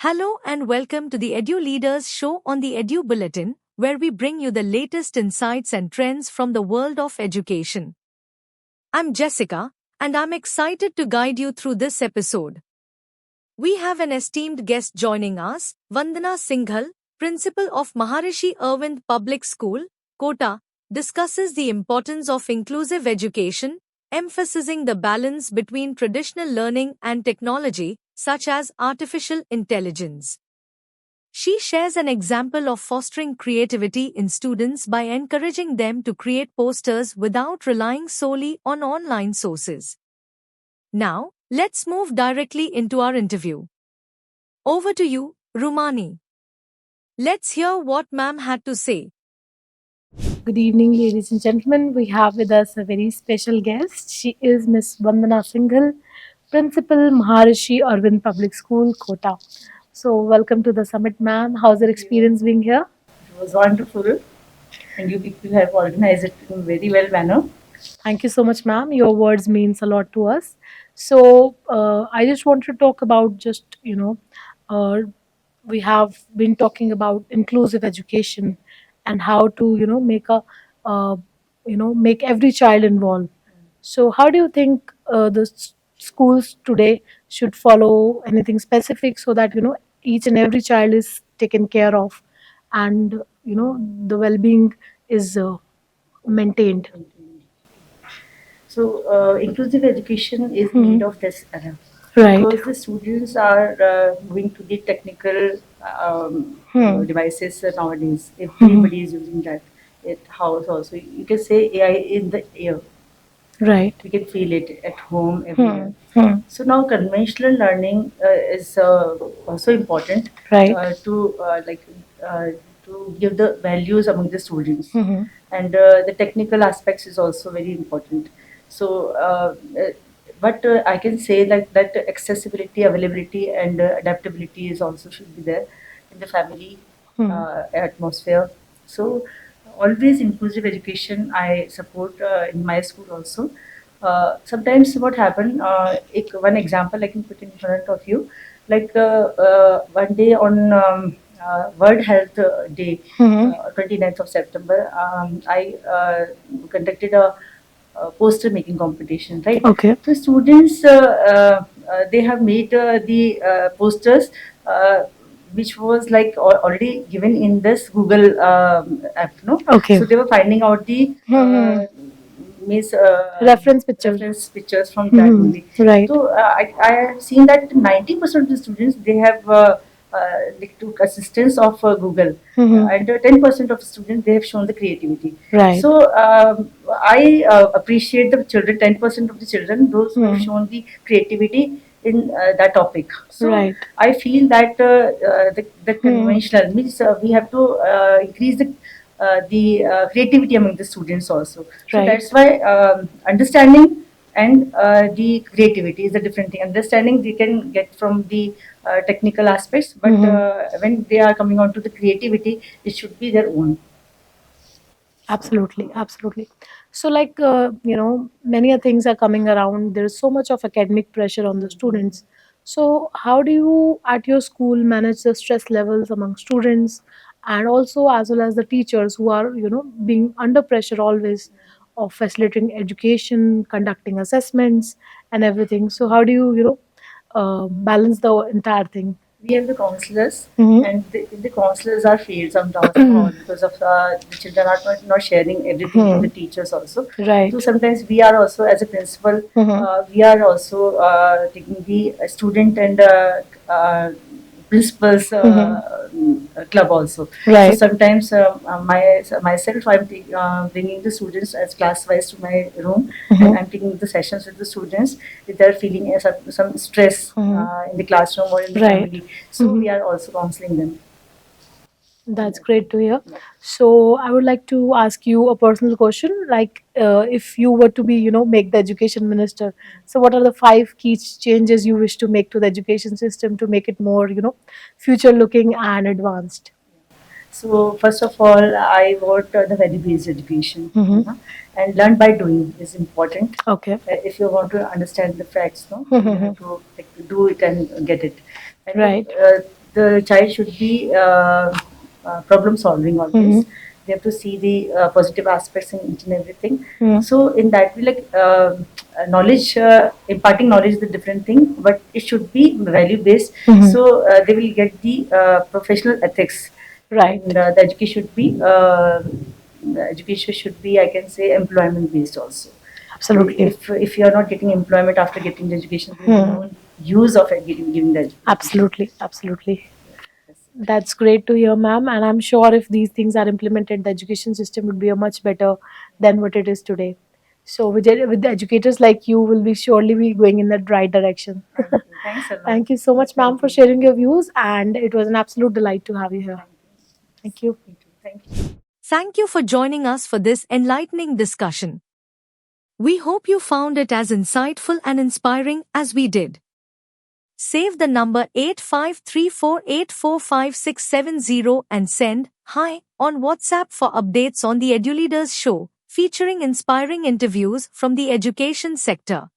Hello and welcome to the Edu Leaders Show on the Edu Bulletin, where we bring you the latest insights and trends from the world of education. I'm Jessica, and I'm excited to guide you through this episode. We have an esteemed guest joining us, Vandana Singhal, Principal of Maharishi Arvind Public School, Kota, discusses the importance of inclusive education, emphasizing the balance between traditional learning and technology, such as artificial intelligence. She shares an example of fostering creativity in students by encouraging them to create posters without relying solely on online sources. Now, let's move directly into our interview. Over to you, Rumani. Let's hear what ma'am had to say. Good evening, ladies and gentlemen. We have with us a very special guest. She is Miss Vandana Singhal, Principal Maharishi Arvind Public School, Kota. So, welcome to the summit, ma'am. How's your experience being here? It was wonderful, and you people have organized it in a very well manner. Thank you so much, ma'am. Your words means a lot to us. So, I just want to talk about uh, we have been talking about inclusive education and how to make uh, make every child involved. So, how do you think the schools today should follow anything specific so that each and every child is taken care of, and the well-being is maintained? So, inclusive education is Hmm. need of this era Right. because the students are moving to the technical devices nowadays. Everybody is using that. At house also, you can say AI in the air. Right. We can feel it at home, everywhere. Hmm. So now conventional learning is also important Right. uh, to give the values among the students, Hmm. and the technical aspects is also very important. So, but I can say that accessibility, availability, and adaptability is also should be there in the family Hmm. atmosphere. So always inclusive education I support in my school also. Sometimes what happen, one example I can put in front of you, one day on World Health Day, Hmm. 29th of September, I conducted a poster making competition, right? Okay. So students, they have made the posters which was like already given in this Google app, no? Okay. So they were finding out the Hmm. means Reference picture. reference pictures from that Hmm. only. Right. So I have seen that 90% of the students they have took assistance of Google, Hmm. and 10% of students they have shown the creativity. Right. So I appreciate the children, 10% of the children, those who have Hmm. shown the creativity in that topic. So Right. I feel that the Hmm. conventional means we have to increase the creativity among the students also. So Right. that's why understanding and the creativity is a different thing. Understanding they can get from the technical aspects, but when they are coming on to the creativity, it should be their own. Absolutely, absolutely. So, like, many things are coming around. There's so much of academic pressure on the students. So, how do you at your school manage the stress levels among students, and also as well as the teachers who are, being under pressure always of facilitating education, conducting assessments, and everything? So, how do you, balance the entire thing? We have the counselors, Hmm. and the counselors are failed sometimes somehow because of the children are not sharing everything to the teachers also. Right. So sometimes we are also as a principal, we are also taking the student and principals club also. So Right. sometimes myself I'm bringing the students as class wise to my room, and I'm taking the sessions with the students if they're feeling some stress in the classroom or in the Right. family. So we are also counseling them. That's great to hear. So I would like to ask you a personal question. Like, if you were to be, make the education minister, so what are the five key changes you wish to make to the education system to make it more, future looking and advanced? So first of all, I want the value-based education, Mm-hmm. and learn by doing is important. Okay. If you want to understand the facts, no, you have to like, do it and get it. And Right. the child should be problem solving always. They have to see the positive aspects in each and everything. So in that way, like knowledge, imparting knowledge is a different thing, but it should be value based. So they will get the professional ethics. Right. And the education should be, I can say, employment based also. Absolutely. If you are not getting employment after getting the education, there is no use of giving the education. Absolutely. Absolutely. That's great to hear, ma'am. And I'm sure if these things are implemented, the education system would be a much better than what it is today. So with the educators like you, will be surely be going in that right direction. Thanks a lot. Thank you so much, ma'am, for sharing your views. And it was an absolute delight to have you here. Thank you. Thank you. Thank you for joining us for this enlightening discussion. We hope you found it as insightful and inspiring as we did. Save the number 8534845670 and send "Hi" on WhatsApp for updates on the EduLeaders show, featuring inspiring interviews from the education sector.